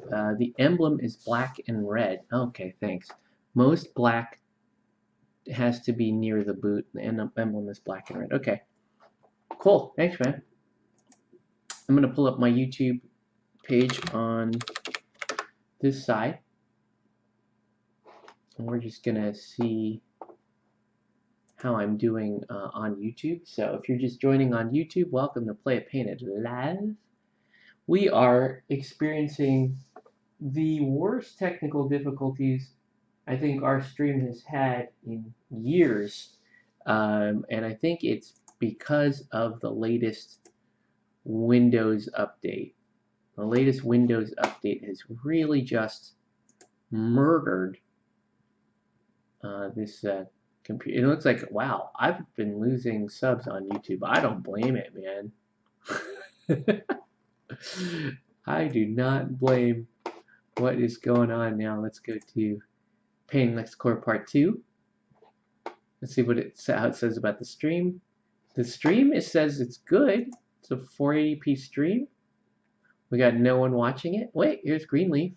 The emblem is black and red. Okay, thanks. Most black has to be near the boot. The emblem is black and red. Okay, cool. Thanks, man. I'm gonna pull up my YouTube page on this side, and we're just gonna see how I'm doing on YouTube. So if you're just joining on YouTube, welcome to Play It Painted Live. We are experiencing the worst technical difficulties I think our stream has had in years, and I think it's because of the latest Windows update. The latest Windows update has really just murdered this computer. It looks like, wow, I've been losing subs on YouTube. I don't blame it, man. I do not blame what is going on now. Let's go to Painting Lexcorp Part 2. Let's see how it says about the stream. The stream, it says it's good. It's a 480p stream. We got no one watching it. Wait, here's Greenleaf.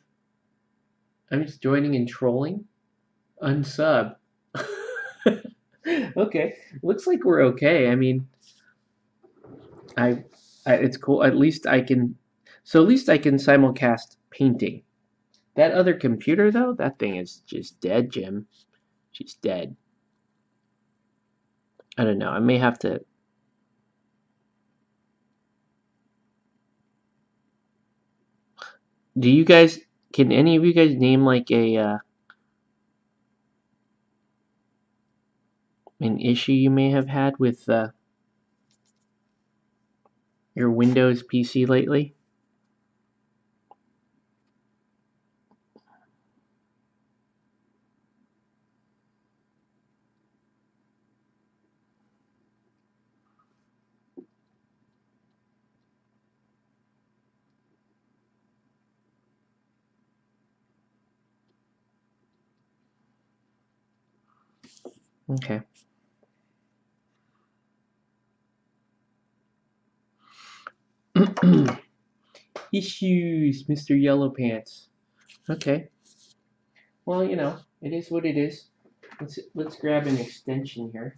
I'm just joining and trolling. Unsub. Okay, looks like we're okay. I mean, it's cool. At least I can. So at least I can simulcast painting. That other computer though, that thing is just dead, Jim. She's dead. I don't know. I may have to. Do you guys? Can any of you guys name like an issue you may have had with your Windows PC lately? Okay. Issues, Mr. Yellow Pants. Okay. Well, you know, it is what it is. Let's grab an extension here.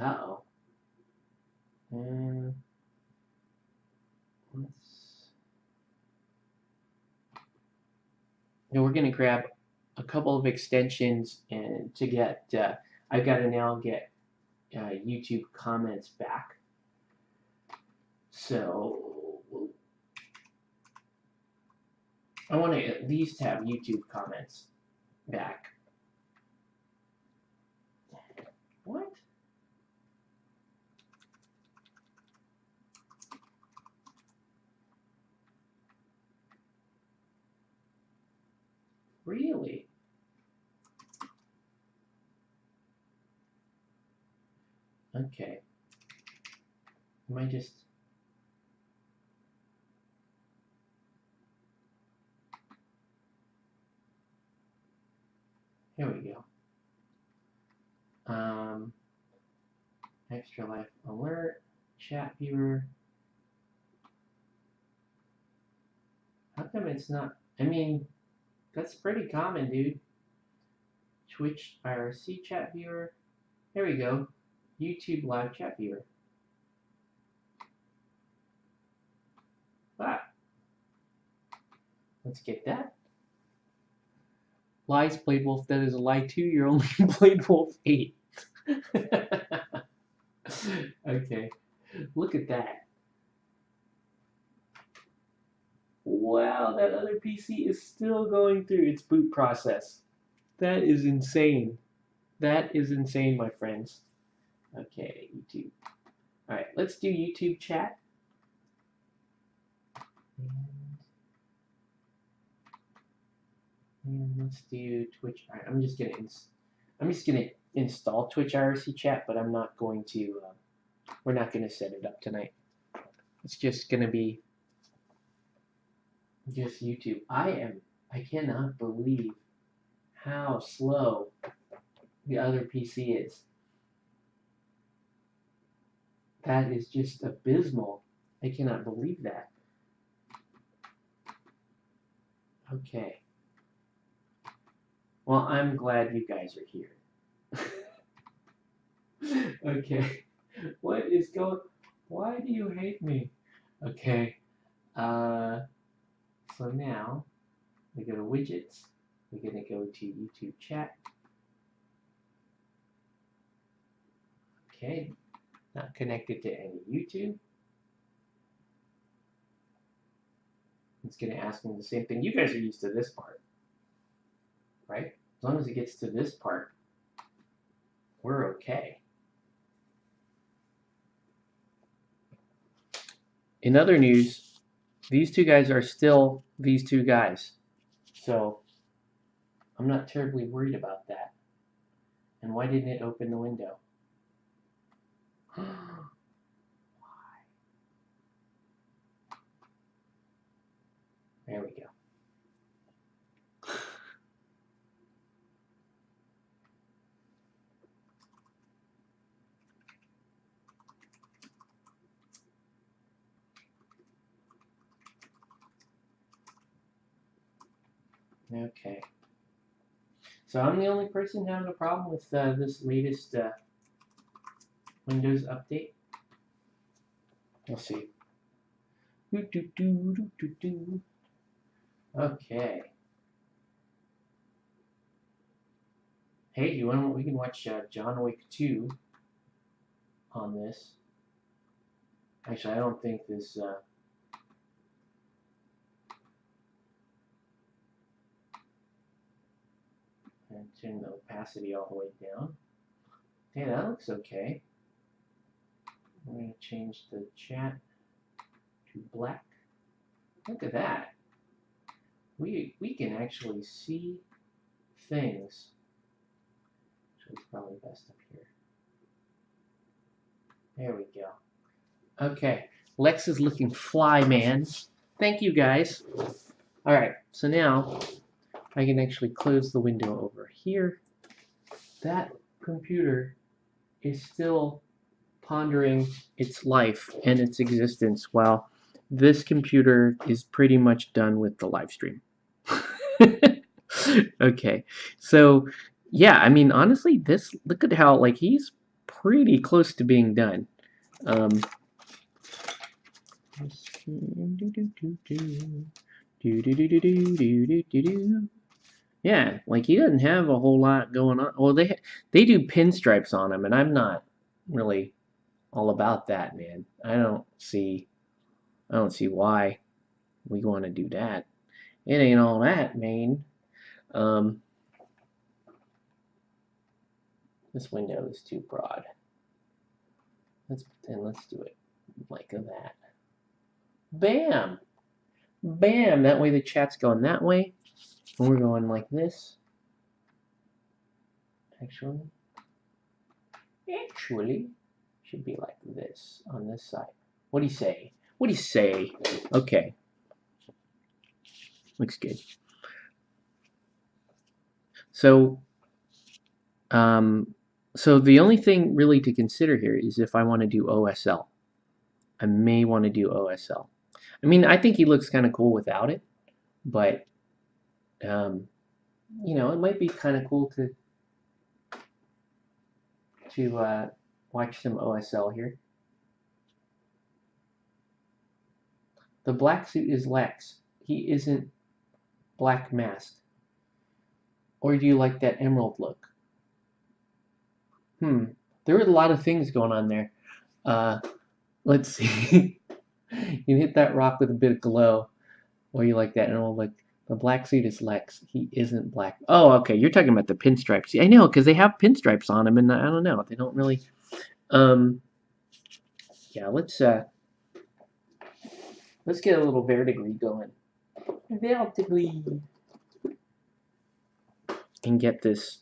Uh-oh. And we're gonna grab a couple of extensions and to get. I've got to now get YouTube comments back. So I want to at least have YouTube comments back. What? Really? Okay. Am I just... Here we go. Extra life alert, chat viewer. How come it's not... I mean, that's pretty common, dude. Twitch IRC chat viewer. There we go. YouTube live chat viewer. Ah. Let's get that. Lies played wolf, that is a lie too. You're only played wolf 8. Okay. Look at that. Wow, that other PC is still going through its boot process. That is insane. That is insane, my friends. Okay, YouTube. Alright, let's do YouTube chat. And let's do Twitch. Alright, I'm just gonna install Twitch IRC chat, but I'm not going to. We're not gonna set it up tonight. It's just gonna be just YouTube. I cannot believe how slow the other PC is. That is just abysmal. I cannot believe that. Okay. Well, I'm glad you guys are here. Okay. What is going? Why do you hate me? Okay. So now we go to widgets. We're gonna go to YouTube chat. Okay. Not connected to any YouTube. It's gonna ask me the same thing. You guys are used to this part, right? As long as it gets to this part, we're okay. In other news, these two guys are still these two guys. So I'm not terribly worried about that. And why didn't it open the window? Why? There we go. Okay. So I'm the only person having a problem with this latest Windows update. We'll see. Okay. Hey, you want? We can watch John Wick 2 on this. Actually, I don't think this. And turn the opacity all the way down. Hey, that looks okay. I'm going to change the chat to black. Look at that. We can actually see things. Actually, it's probably best up here. There we go. Okay, Lex is looking fly, man. Thank you, guys. All right, so now I can actually close the window over here. That computer is still pondering its life and its existence while this computer is pretty much done with the live stream. Okay, so yeah, I mean, honestly, this, look at how, like, he's pretty close to being done. Yeah, like he doesn't have a whole lot going on. Well, they do pinstripes on him, and I'm not really all about that, man. I don't see why we want to do that. It ain't all that, man. This window is too broad. Let's do it like that. Bam! Bam! That way the chat's going that way. And we're going like this. Actually, should be like this on this side. What do you say? What do you say? Okay. Looks good. So, so the only thing really to consider here is if I want to do OSL. I may want to do OSL. I mean, I think he looks kind of cool without it, but you know, it might be kind of cool to watch some OSL here. The black suit is Lex. He isn't black masked. Or do you like that emerald look? There were a lot of things going on there. Let's see. You hit that rock with a bit of glow. Or you like that emerald look. The black suit is Lex. He isn't black. Oh, okay. You're talking about the pinstripes. I know, because they have pinstripes on them, and I don't know. They don't really. Yeah, let's get a little verdigris going. Verdigris. And get this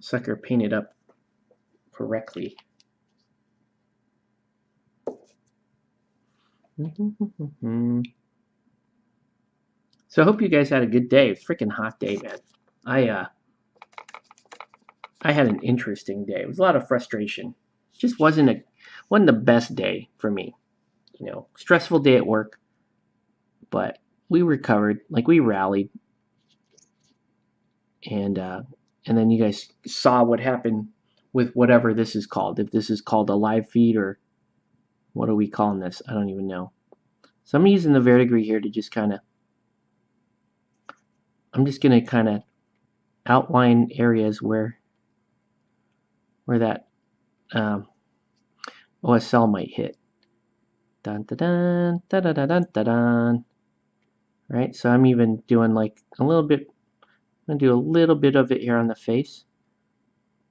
sucker painted up correctly. So I hope you guys had a good day. Freaking hot day, man. I had an interesting day. It was a lot of frustration. Just wasn't the best day for me. You know, stressful day at work, but we recovered, like we rallied, and then you guys saw what happened with whatever this is called. If this is called a live feed or what are we calling this? I don't even know. So I'm using the verdigris here to just kind of, I'm just going to kind of outline areas where that OSL might hit. Dun dun dun dun dun dun dun dun. Right, so I'm even doing like a little bit. I'm gonna do a little bit of it here on the face,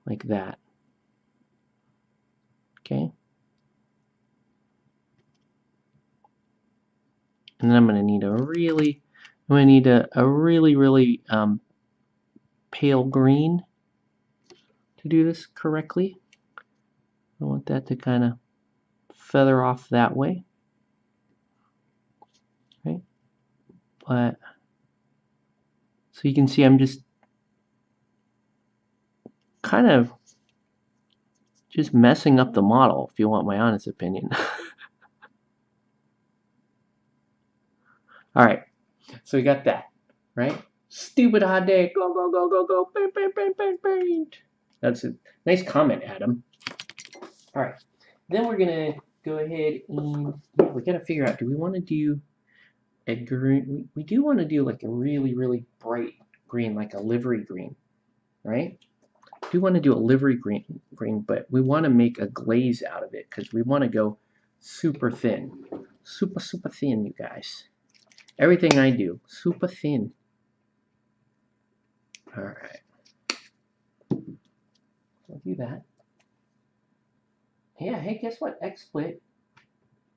like that. Okay, and then I'm gonna need a really, really pale green to do this correctly. I want that to kind of feather off that way. Okay, but so you can see I'm just kind of just messing up the model, if you want my honest opinion. All right, so we got that, right? Stupid hot day. Go, go, go, go, go. Paint, paint, paint, paint, paint. That's a nice comment, Adam. All right, then we're gonna go ahead and we gotta figure out. Do we want to do a green? We do want to do like a really bright green, like a livery green, right? We want to do a livery green, but we want to make a glaze out of it because we want to go super thin, super thin, you guys. Everything I do, super thin. All right, we'll do that. Yeah, hey, guess what? XSplit.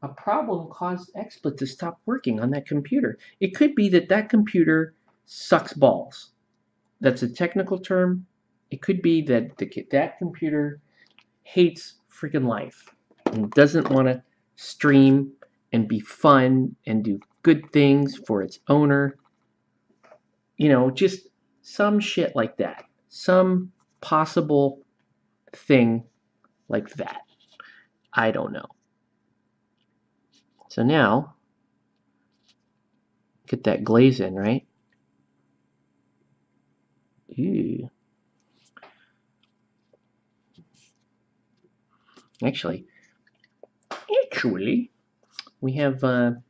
A problem caused XSplit to stop working on that computer. It could be that that computer sucks balls. That's a technical term. It could be that that computer hates freaking life and doesn't want to stream and be fun and do good things for its owner. You know, just some shit like that. Some possible thing like that. I don't know. So now, get that glaze in, right? Ooh. Actually, we have, that's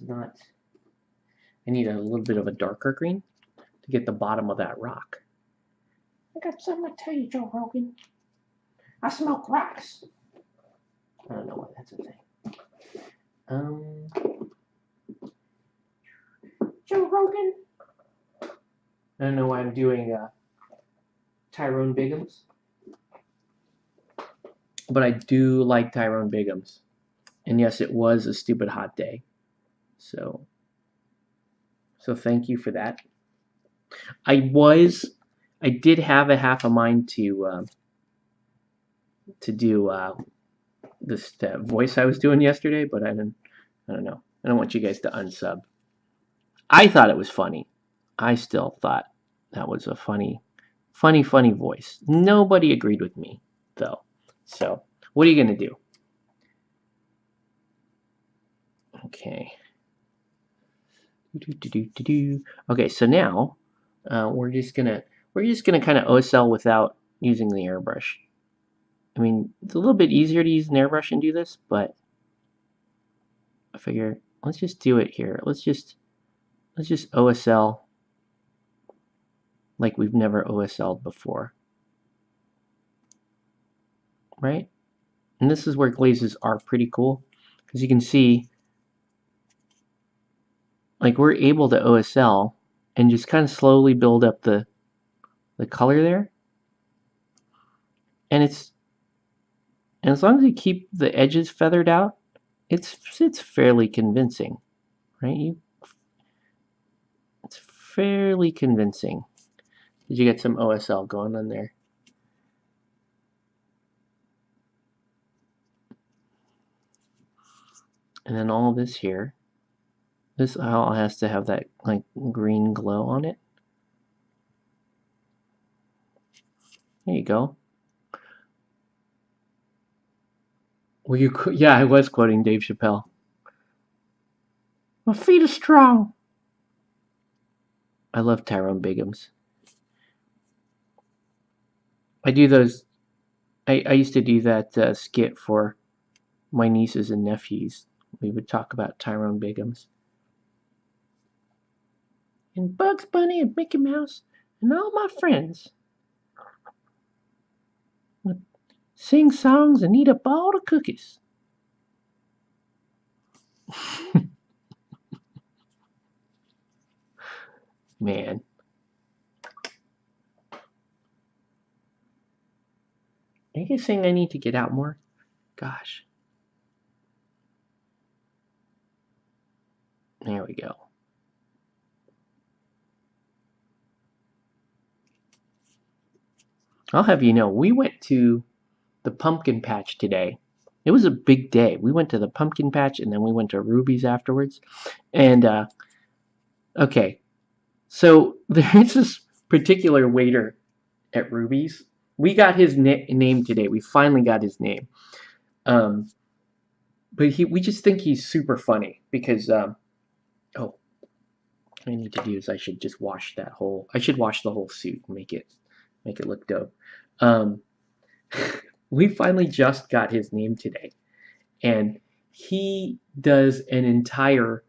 not, I need a little bit of a darker green to get the bottom of that rock. I got something to tell you, Joe Rogan. I smoke rocks. I don't know why that's a thing. Joe Rogan. I don't know why I'm doing Tyrone Biggums, but I do like Tyrone Biggums. And yes, it was a stupid hot day. So thank you for that. I did have a half a mind to do this voice I was doing yesterday, but I don't know. I don't want you guys to unsub. I thought it was funny. I still thought that was a funny voice. Nobody agreed with me, though. So, what are you going to do? Okay. Okay, so now we're just gonna kind of OSL without using the airbrush. I mean, it's a little bit easier to use an airbrush and do this, but I figure let's just do it here. Let's just OSL like we've never OSL'd before, right? And this is where glazes are pretty cool, because you can see, like, we're able to OSL and just kind of slowly build up the color there, and as long as you keep the edges feathered out, it's fairly convincing, right? It's fairly convincing. Did you get some OSL going on there? And then all this here, this all has to have that like green glow on it. There you go. Well, yeah, I was quoting Dave Chappelle. My feet are strong. I love Tyrone Biggums. I do those. I used to do that skit for my nieces and nephews. We would talk about Tyrone Biggums. And Bugs Bunny and Mickey Mouse and all my friends would sing songs and eat up all the cookies. Man. Are you guys saying I need to get out more? Gosh. There we go. I'll have you know, we went to the pumpkin patch today. It was a big day. We went to the pumpkin patch and then we went to Ruby's afterwards. And, okay. So there's this particular waiter at Ruby's. We got his name today. We finally got his name. But we just think he's super funny because, oh, what I need to do is I should just wash that whole, I should wash the whole suit and make it look dope. We finally just got his name today, and he does an entire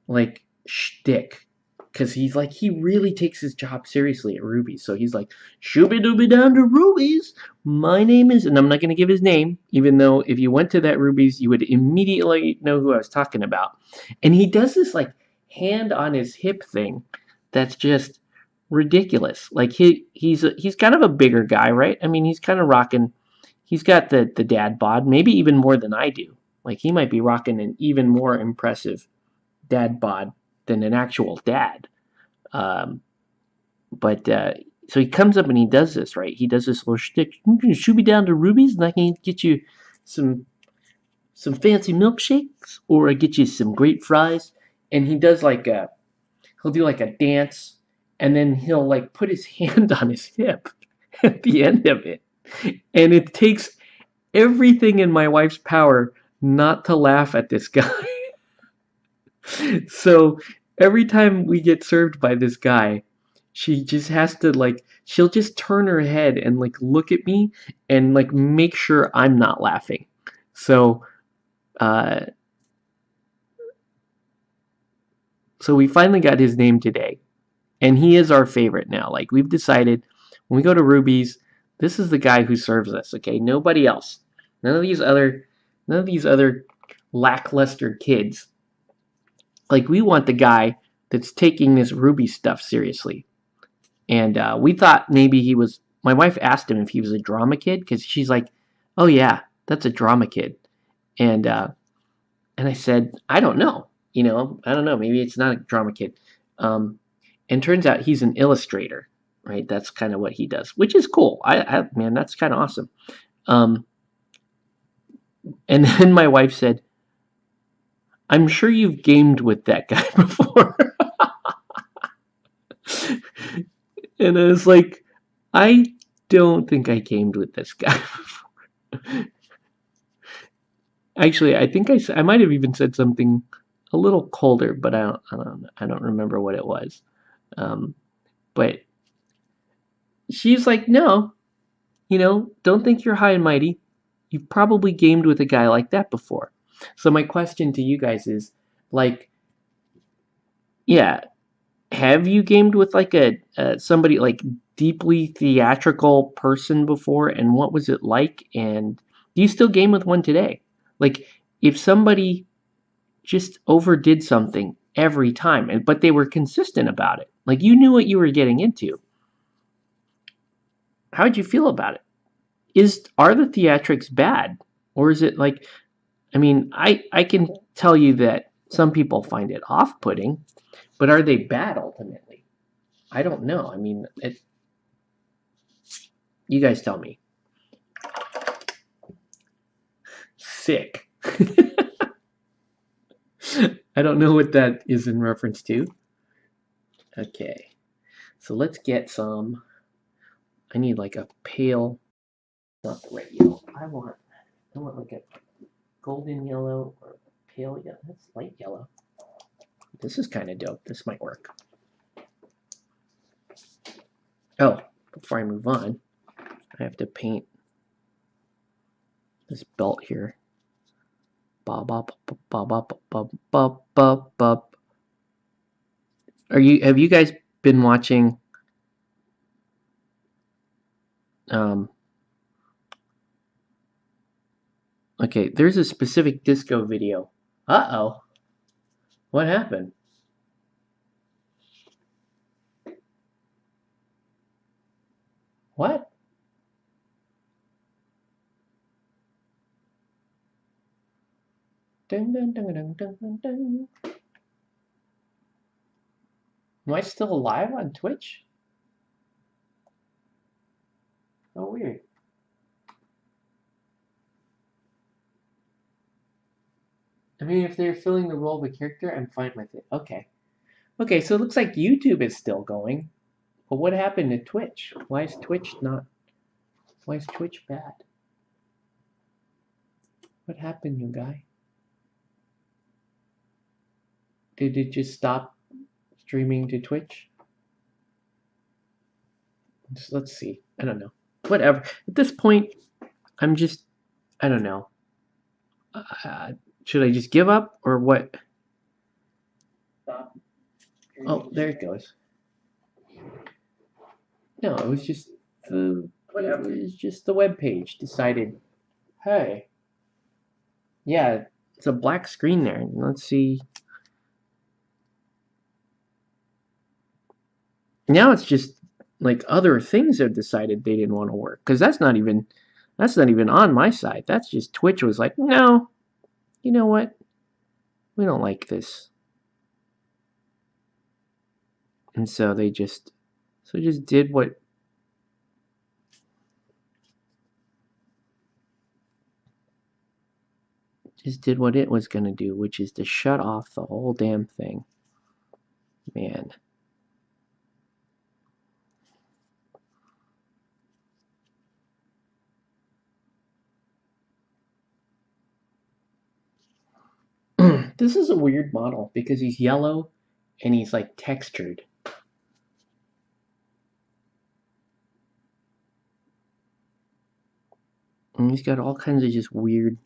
like shtick because he's like he really takes his job seriously at Ruby's. So he's like, "Shooby dooby down to Ruby's. My name is," and I'm not going to give his name, even though if you went to that Ruby's, you would immediately know who I was talking about. And he does this like hand on his hip thing that's just ridiculous. Like he's kind of a bigger guy, right? I mean, he's kind of rocking. He's got the dad bod, maybe even more than I do. Like he might be rocking an even more impressive dad bod than an actual dad. Um, but so he comes up and he does this, right? He does this little shtick. Shoot me down to Ruby's and I can get you some fancy milkshakes, or I get you some great fries. And he does like he'll do like a dance, and then he'll like put his hand on his hip at the end of it, and it takes everything in my wife's power not to laugh at this guy. So every time we get served by this guy, she just has to like she'll just turn her head and like look at me and like make sure I'm not laughing. So uh so we finally got his name today, and he is our favorite now. Like we've decided when we go to Ruby's, this is the guy who serves us, okay? Nobody else. None of these other lackluster kids. Like we want the guy that's taking this Ruby stuff seriously. And we thought maybe he was. My wife asked him if he was a drama kid because she's like, "Oh yeah, that's a drama kid." And I said, "I don't know. You know, I don't know. Maybe it's not a drama kid." And turns out he's an illustrator, right? That's kind of what he does, which is cool. Man, that's kind of awesome. Um, and then my wife said, "I'm sure you've gamed with that guy before." And I was like, I don't think I gamed with this guy before. Actually, I think I might have even said something a little colder, but I don't remember what it was. Um, but she's like, no, you know, don't think you're high and mighty. You've probably gamed with a guy like that before. So my question to you guys is, like, yeah, have you gamed with like a somebody like deeply theatrical person before, and what was it like? And do you still game with one today? Like, if somebody just overdid something every time, but they were consistent about it, like you knew what you were getting into, how would you feel about it? Are the theatrics bad, or is it like? I mean, I can tell you that some people find it off-putting, but are they bad ultimately? I don't know. I mean, you guys tell me. Sick. I don't know what that is in reference to. Okay, so let's get some. I need like a pale, not the right yellow. I want like a golden yellow or pale yellow. That's light yellow. This is kind of dope. This might work. Oh, before I move on, I have to paint this belt here. Bob, bob, bob, bob, bob, bob, bob, bob. Have you guys been watching okay, there's a specific disco video. Uh-oh. What happened? What? Dun, dun, dun, dun, dun, dun, dun. Am I still alive on Twitch? Oh, weird. I mean, if they're filling the role of a character, I'm fine with it. Okay. Okay, so it looks like YouTube is still going. But what happened to Twitch? Why is Twitch bad? What happened, you guy? Did it just stop streaming to Twitch? Let's see. I don't know. Whatever. At this point, I don't know. Should I just give up or what? Oh, there it goes. No, it was just the web page decided, hey, yeah, it's a black screen there. Let's see. Now it's just like other things have decided they didn't want to work because that's not even on my side. That's just Twitch was like, no, you know what? We don't like this, and so they just did what it was gonna do, which is to shut off the whole damn thing. Man. This is a weird model because he's yellow and he's like textured. And he's got all kinds of just weird.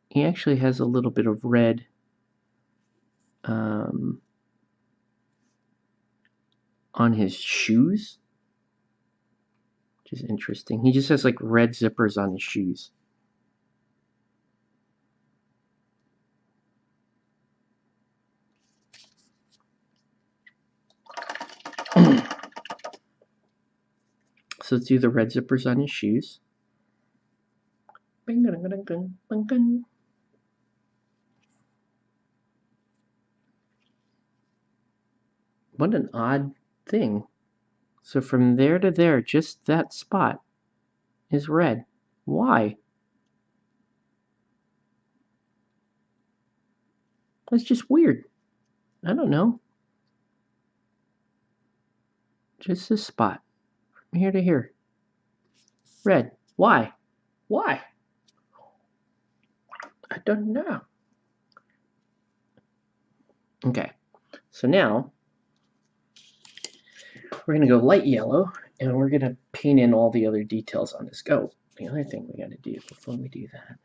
He actually has a little bit of red on his shoes, which is interesting. He just has like red zippers on his shoes. So let's do the red zippers on his shoes. What an odd thing. So from there to there, just that spot is red. Why? That's just weird. I don't know. Just this spot. From here to here. Red. Why? Why? I don't know. Okay. So now we're going to go light yellow and we're going to paint in all the other details on this. Oh, the other thing we got to do before we do that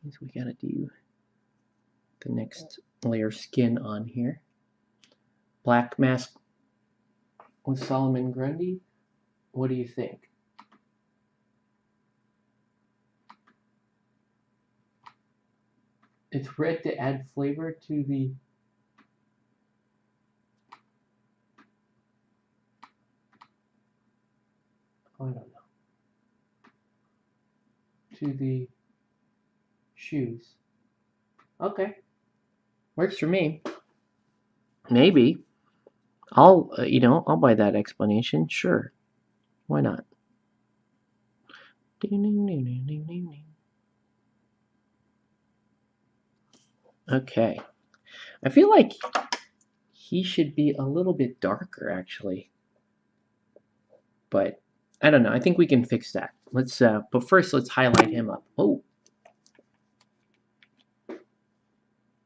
is we got to do the next layer of skin on here. Black mask with Solomon Grundy. What do you think? It's red to add flavor to the I don't know. To the shoes. Okay. Works for me. Maybe. I'll I'll buy that explanation. Sure. Why not? Okay. I feel like he should be a little bit darker actually. But I don't know. I think we can fix that. Let's but first let's highlight him up. Oh.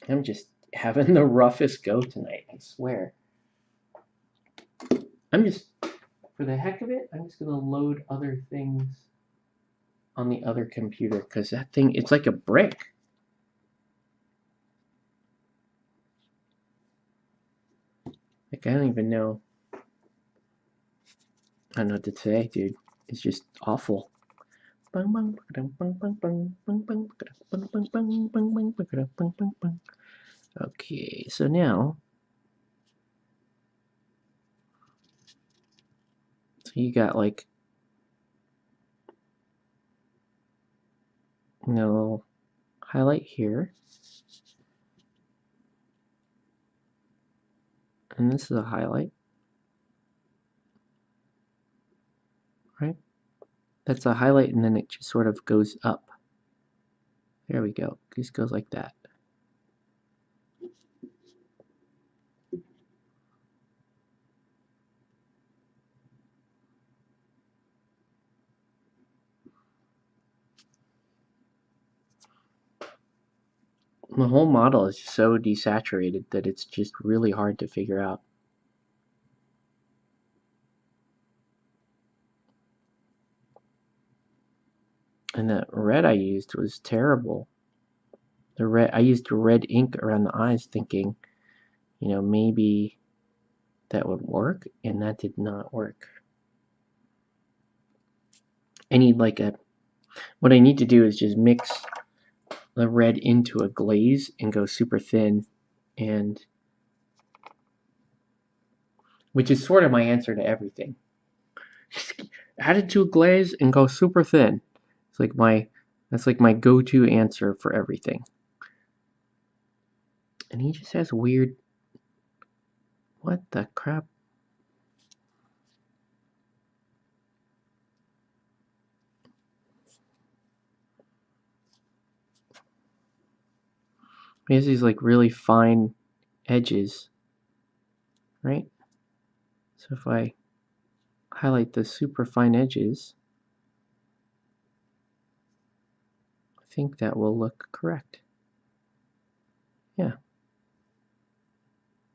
I'm just having the roughest go tonight, I swear. I'm just, for the heck of it, I'm just going to load other things on the other computer because that thing, it's like a brick. Like, I don't even know. I don't know what to say, dude. It's just awful. Okay, so now, so you got like, no highlight here, and this is a highlight, right? That's a highlight, and then it just sort of goes up. There we go. It just goes like that. The whole model is so desaturated that it's just really hard to figure out. And that red I used was terrible. The red, I used red ink around the eyes thinking, you know, maybe that would work, and that did not work. I need like a, what I need to do is just mix the red into a glaze and go super thin, and which is sort of my answer to everything. Add it to a glaze and go super thin. It's like that's like my go-to answer for everything. And he just has weird, what the crap? He has these like really fine edges, right? So if I highlight the super fine edges, I think that will look correct. Yeah.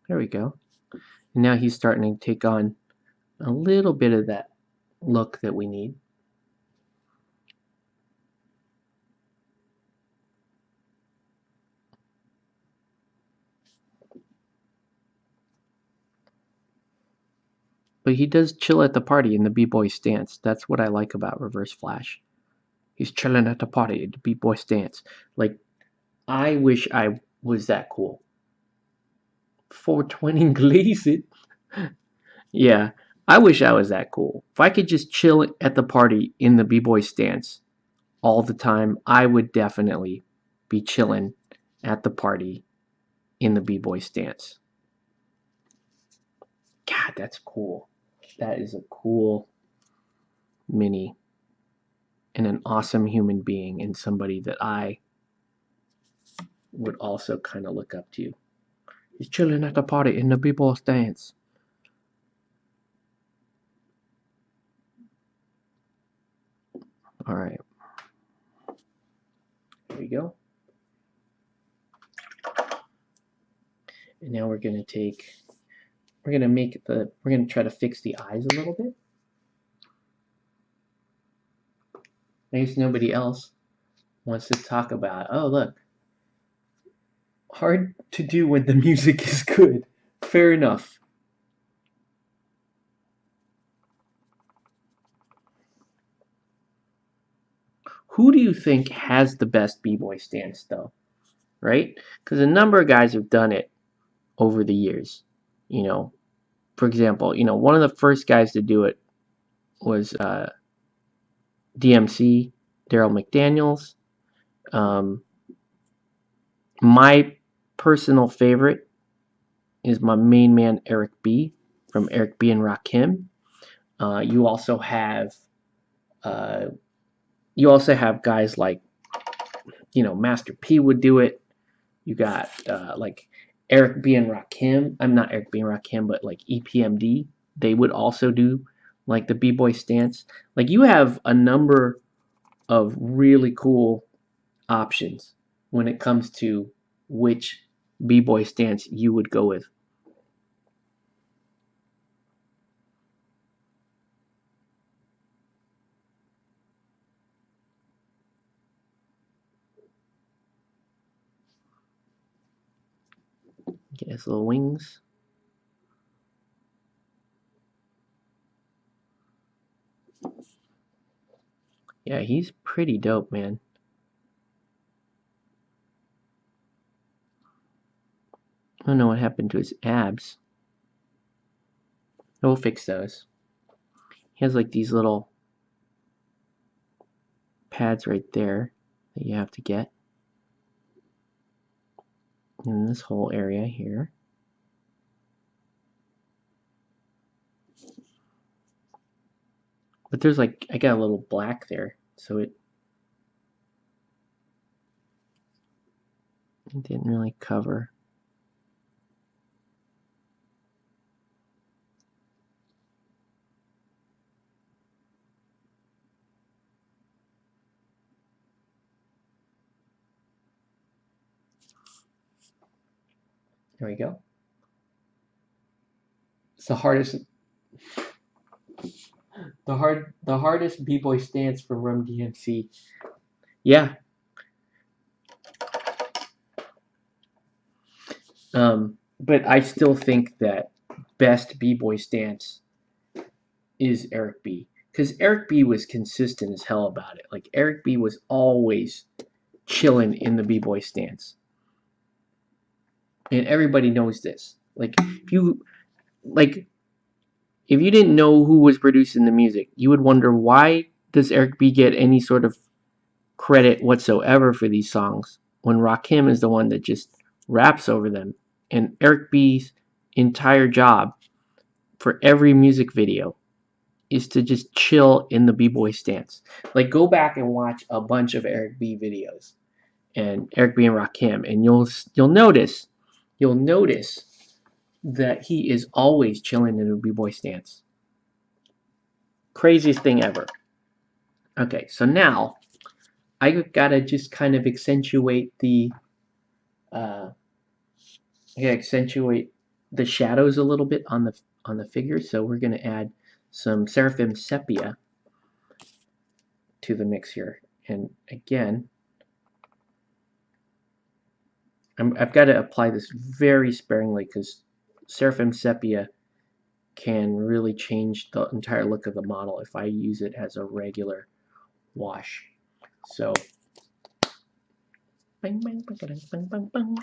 There we go. And now he's starting to take on a little bit of that look that we need. But he does chill at the party in the b-boy stance. That's what I like about Reverse Flash. He's chilling at the party in the b-boy stance. Like, I wish I was that cool. 420 Gleason. Yeah, I wish I was that cool. If I could just chill at the party in the b-boy stance all the time, I would definitely be chilling at the party in the b-boy stance. God, that's cool. That is a cool mini and an awesome human being and somebody that I would also kind of look up to. He's chilling at the party in the b-boy stance. All right. There we go. And now we're going to try to fix the eyes a little bit. I guess nobody else wants to talk about, oh, look, hard to do when the music is good. Fair enough. Who do you think has the best b-boy stance, though? Right? Because a number of guys have done it over the years. You know, for example, you know, one of the first guys to do it was DMC, Daryl McDaniels. My personal favorite is my main man Eric B from Eric B and Rakim. You also have guys like, you know, Master P would do it. You got like Eric B and Rakim. I'm not Eric B and Rakim, but like EPMD. They would also do like the b-boy stance. Like you have a number of really cool options when it comes to which b-boy stance you would go with? Get his little wings. Yeah, he's pretty dope, man. I don't know what happened to his abs. We'll fix those. He has like these little pads right there that you have to get. And this whole area here. But there's like, I got a little black there, so it didn't really cover. There we go. It's the hardest the hardest b-boy stance from Run DMC. Yeah. But I still think that best b-boy stance is Eric B. Because Eric B was consistent as hell about it. Like Eric B was always chilling in the b-boy stance. And everybody knows this. Like if you didn't know who was producing the music, you would wonder, why does Eric B get any sort of credit whatsoever for these songs when Rakim is the one that just raps over them? And Eric B's entire job for every music video is to just chill in the b-boy stance. Like, go back and watch a bunch of Eric B videos and Eric B and Rakim, and you'll notice that he is always chilling in a b-boy stance. Craziest thing ever. Okay, so now I gotta just kind of accentuate the shadows a little bit on the figure. So we're gonna add some Seraphim Sepia to the mix here, and again, I've got to apply this very sparingly because Seraphim Sepia can really change the entire look of the model if I use it as a regular wash. So, bang, bang, bang, bang, bang, bang.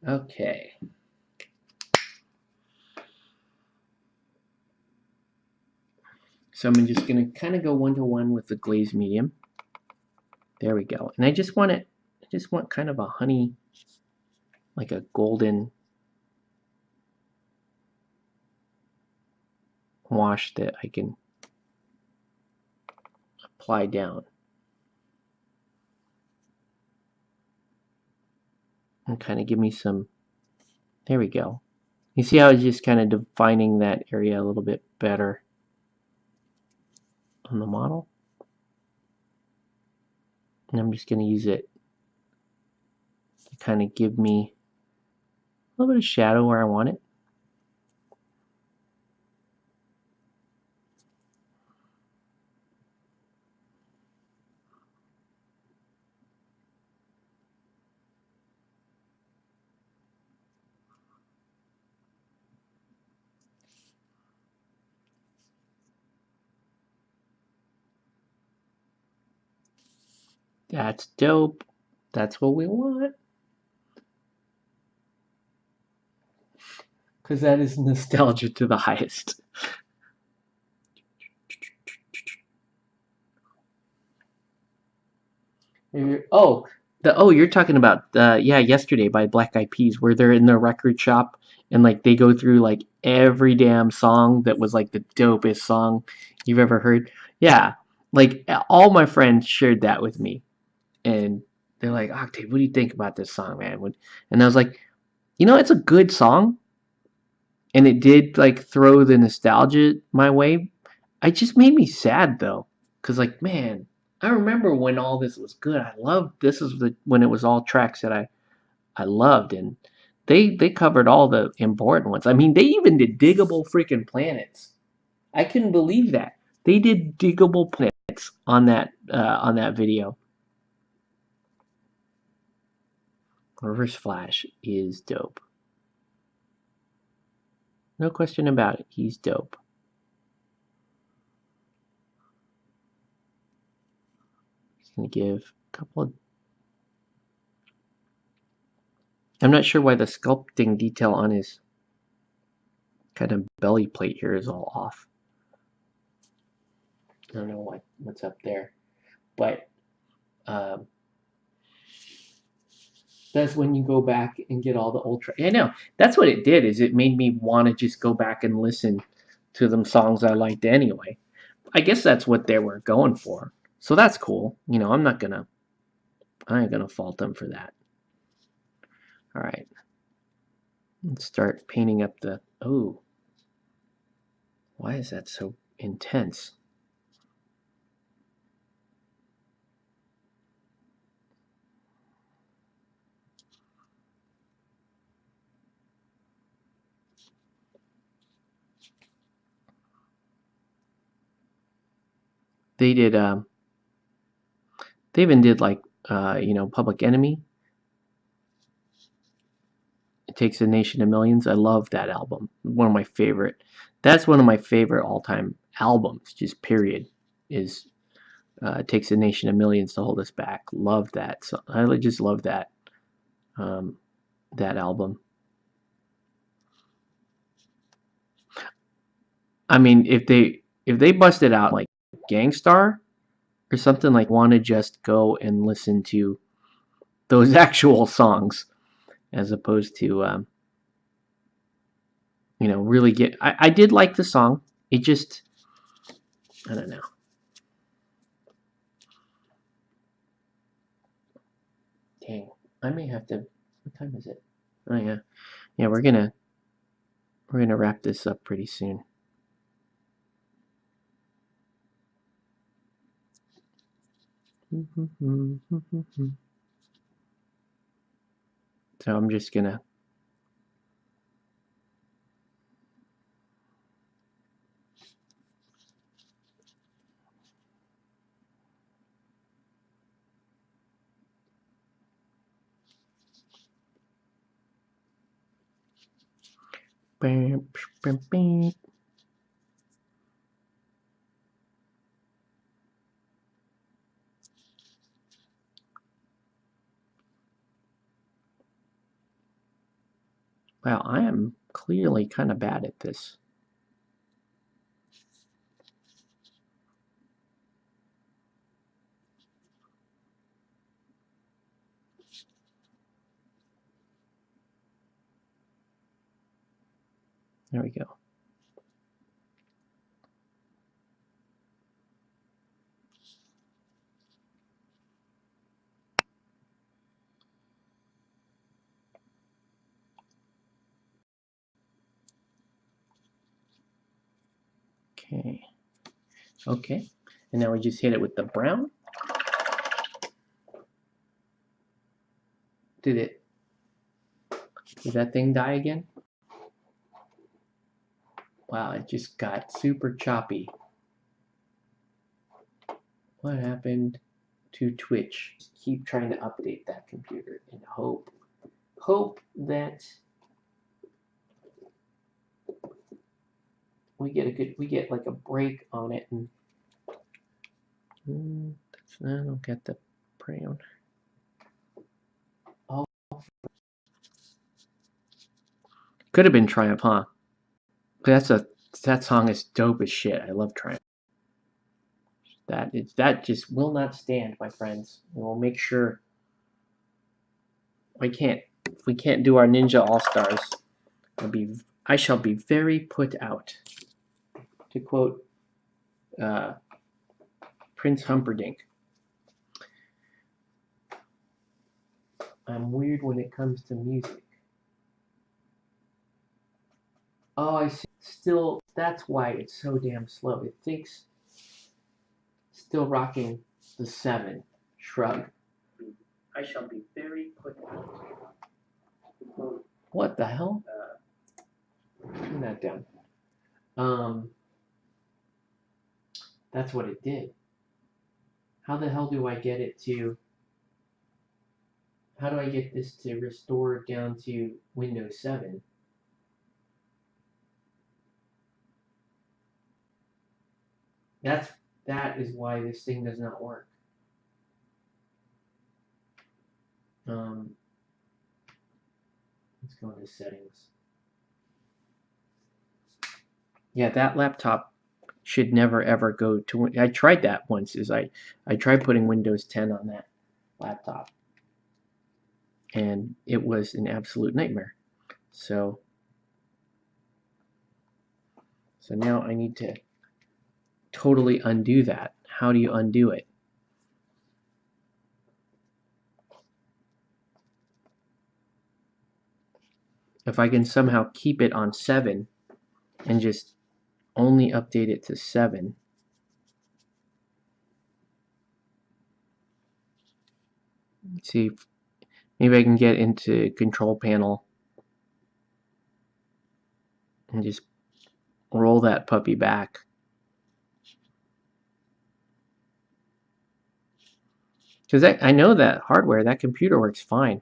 Okay. So I'm just going to kind of go one-to-one with the glaze medium. There we go. And I just want kind of a honey, like a golden wash that I can apply down. And kind of give me some, there we go. You see how it's just kind of defining that area a little bit better on the model? And I'm just going to use it to kind of give me a little bit of shadow where I want it. That's dope. That's what we want. Because that is nostalgia to the highest. You're talking about Yesterday by Black Eyed Peas, where they're in their record shop and like they go through like every damn song that was like the dopest song you've ever heard. Yeah, like all my friends shared that with me, and they're like, Octave, what do you think about this song, man? And I was like, it's a good song, and it did like throw the nostalgia my way. It just made me sad though, because like, man, I remember when all this was good. I loved this is when it was all tracks that I loved, and they covered all the important ones. I mean, they even did diggable freaking planets. I couldn't believe that they did diggable planets on that video. Reverse Flash is dope. No question about it. He's dope. He's gonna give a couple of. I'm not sure why the sculpting detail on his kind of belly plate here is all off. I don't know what's up there, but um, that's when you go back and get all the ultra. I know that's what it did. Is it made me want to just go back and listen to them songs I liked anyway. I guess that's what they were going for. So that's cool. You know, I ain't gonna fault them for that. All right, let's start painting up the. Oh, why is that so intense? They did. They even did like Public Enemy. It Takes a Nation of Millions. I love that album. One of my favorite. That's one of my favorite all-time albums. Just period. Is It Takes a Nation of Millions to Hold Us Back. Love that. So I just love that um, that album. I mean, if they busted out like Gangstar or something, like want to just go and listen to those actual songs as opposed to really get. I did like the song. It just, I don't know. Dang, I may have to. What time is it? Oh yeah, yeah. We're gonna wrap this up pretty soon. So I'm just gonna. Bam, bam, bam. Wow, I am clearly kind of bad at this. There we go. Okay. Okay. And now we just hit it with the brown. Did that thing die again? Wow, it just got super choppy. What happened to Twitch? Keep trying to update that computer and hope that we get like a break on it and I don't get the brown. Oh, could have been Triumph, huh? That song is dope as shit. I love Triumph. That just will not stand, my friends. We'll make sure if we can't do our Ninja All Stars, I shall be very put out. To quote uh, Prince Humperdinck, I'm weird when it comes to music. Oh, I see. Still, that's why it's so damn slow. It thinks still rocking the 7. Shrug. I shall be very put out. What the hell? Turn that down. That's what it did. How the hell do I get it to? How do I get this to restore down to Windows 7? That is why this thing does not work. Let's go into settings. Yeah, that laptop should never ever go to. I tried that once. I tried putting Windows 10 on that laptop, and it was an absolute nightmare. So now I need to totally undo that. How do you undo it? If I can somehow keep it on 7 and just only update it to 7. Let's see, maybe I can get into control panel and just roll that puppy back. Because I know that hardware, that computer works fine.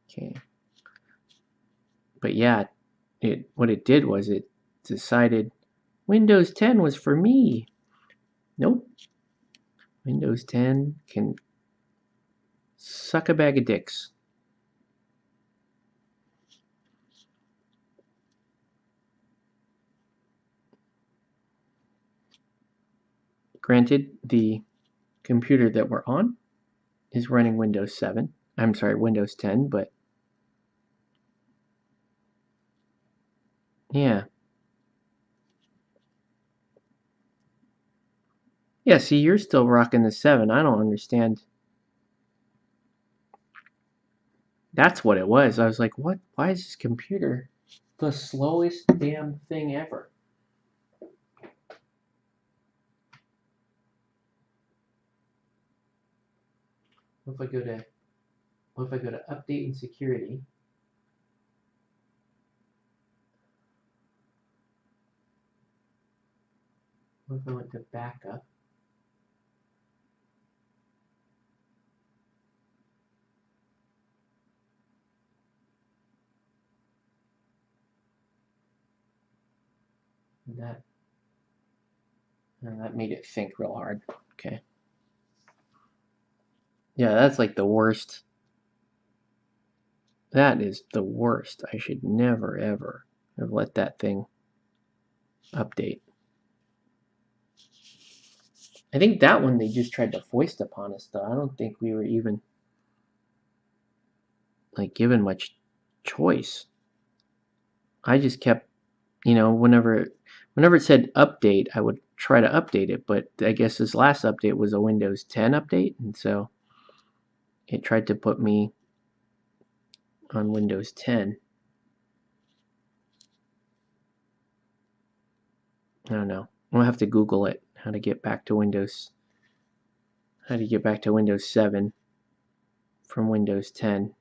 Okay. But yeah, what it did was it decided Windows 10 was for me. Nope. Windows 10 can suck a bag of dicks. Granted, the computer that we're on is running Windows 7. I'm sorry, Windows 10, but yeah. Yeah, see, you're still rocking the 7. I don't understand. That's what it was. I was like, what? Why is this computer the slowest damn thing ever? What if I go to update and security? What if I went to backup? That that made it think real hard. Okay. Yeah, that's like the worst. That is the worst. I should never ever have let that thing update. I think that one they just tried to foist upon us though. I don't think we were even like given much choice. I just kept, whenever it said update, I would try to update it, but I guess this last update was a Windows 10 update, and so it tried to put me on Windows 10. I don't know. I'll have to Google it. How to get back to Windows 7 from Windows 10.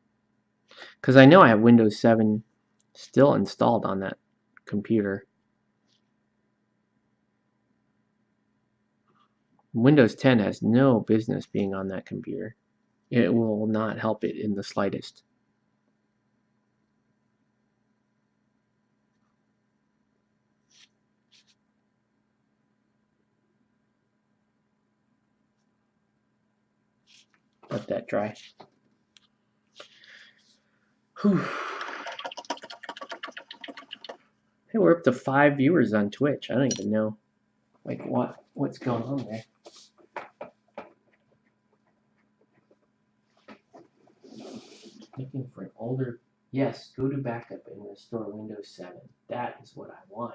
Because I know I have Windows 7 still installed on that computer. Windows 10 has no business being on that computer. It will not help it in the slightest. Let that dry. Whew. Hey, we're up to 5 viewers on Twitch. I don't even know, like, what's going on there. Looking for an older. Yes, go to backup and restore Windows 7. That is what I want.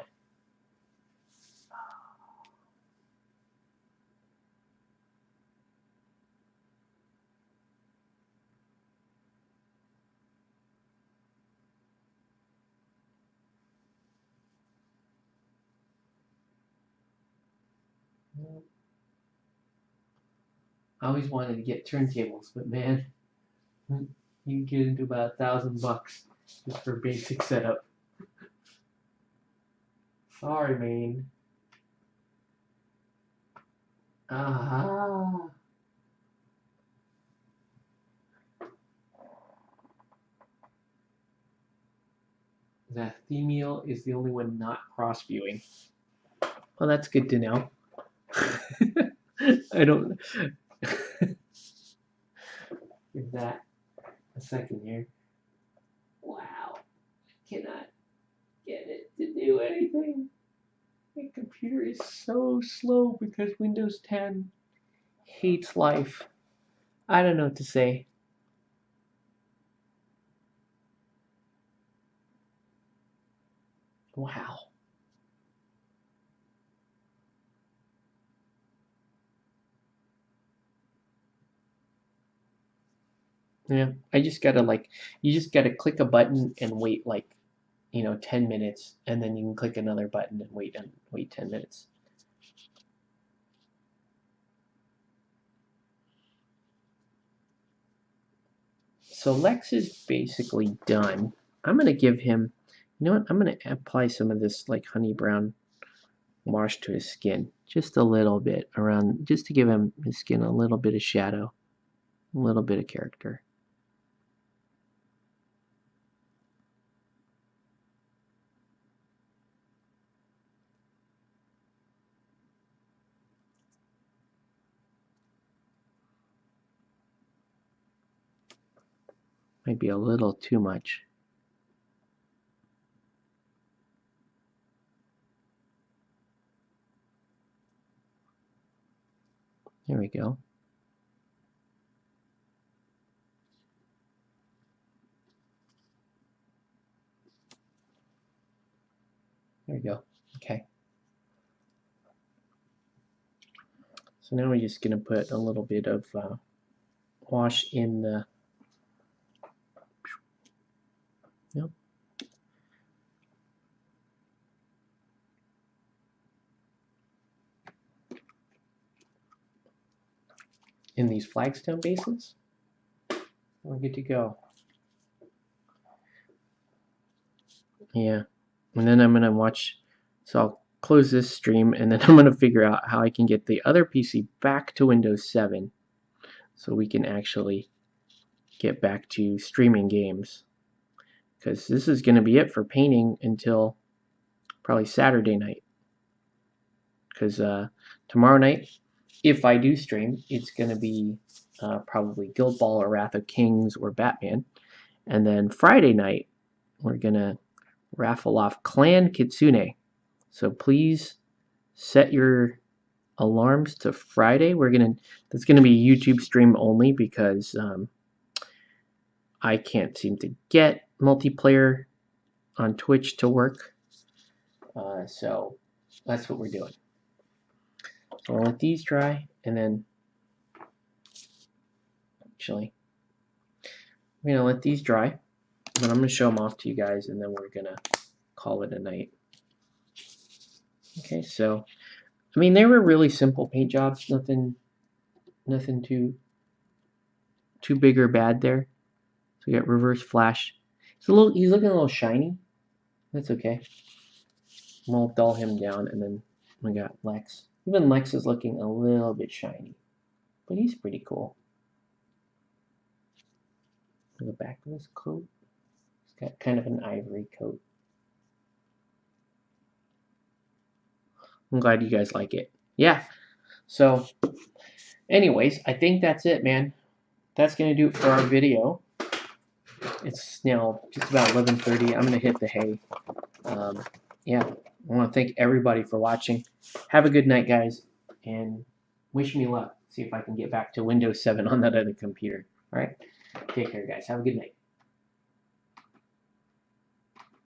I always wanted to get turntables, but man, you can get into about $1,000 just for basic setup. Sorry, man. Ah. Zathemiel is the only one not cross viewing. Well, that's good to know. I don't. Give that a second here. Wow. I cannot get it to do anything. My computer is so slow because Windows 10 hates life. I don't know what to say. Wow. Yeah, I just gotta you just gotta click a button and wait 10 minutes, and then you can click another button and wait 10 minutes. So Lex is basically done. I'm gonna give him, you know what? I'm gonna apply some of this like honey brown wash to his skin, just a little bit around, just to give him his skin a little bit of shadow, a little bit of character. Might be a little too much. There we go. There we go. Okay. So now we're just gonna put a little bit of wash in the. Yep. In these flagstone basins. We're good to go. Yeah. And then I'm gonna watch. So I'll close this stream, and then I'm gonna figure out how I can get the other PC back to Windows 7, so we can actually get back to streaming games. Because this is gonna be it for painting until probably Saturday night. Because tomorrow night, if I do stream, it's gonna be probably Guild Ball or Wrath of Kings or Batman. And then Friday night, we're gonna raffle off Clan Kitsune. So please set your alarms to Friday. That's gonna be YouTube stream only because I can't seem to get multiplayer on Twitch to work. So that's what we're doing. So I'll let these dry, and then actually I'm gonna let these dry. Then I'm gonna show them off to you guys, and then we're gonna call it a night. Okay, so I mean they were really simple paint jobs, nothing too big or bad there. So we got reverse flash. He's looking a little shiny. That's okay. We'll dull him down, and then we got Lex. Even Lex is looking a little bit shiny, but he's pretty cool. The back of his coat, he's got kind of an ivory coat. I'm glad you guys like it. Yeah. So, anyways, I think that's it, man. That's gonna do it for our video. It's now just about 11:30. I'm gonna hit the hay. Yeah, I want to thank everybody for watching. Have a good night, guys, and wish me luck. See if I can get back to Windows 7 on that other computer. All right, take care, guys. Have a good night.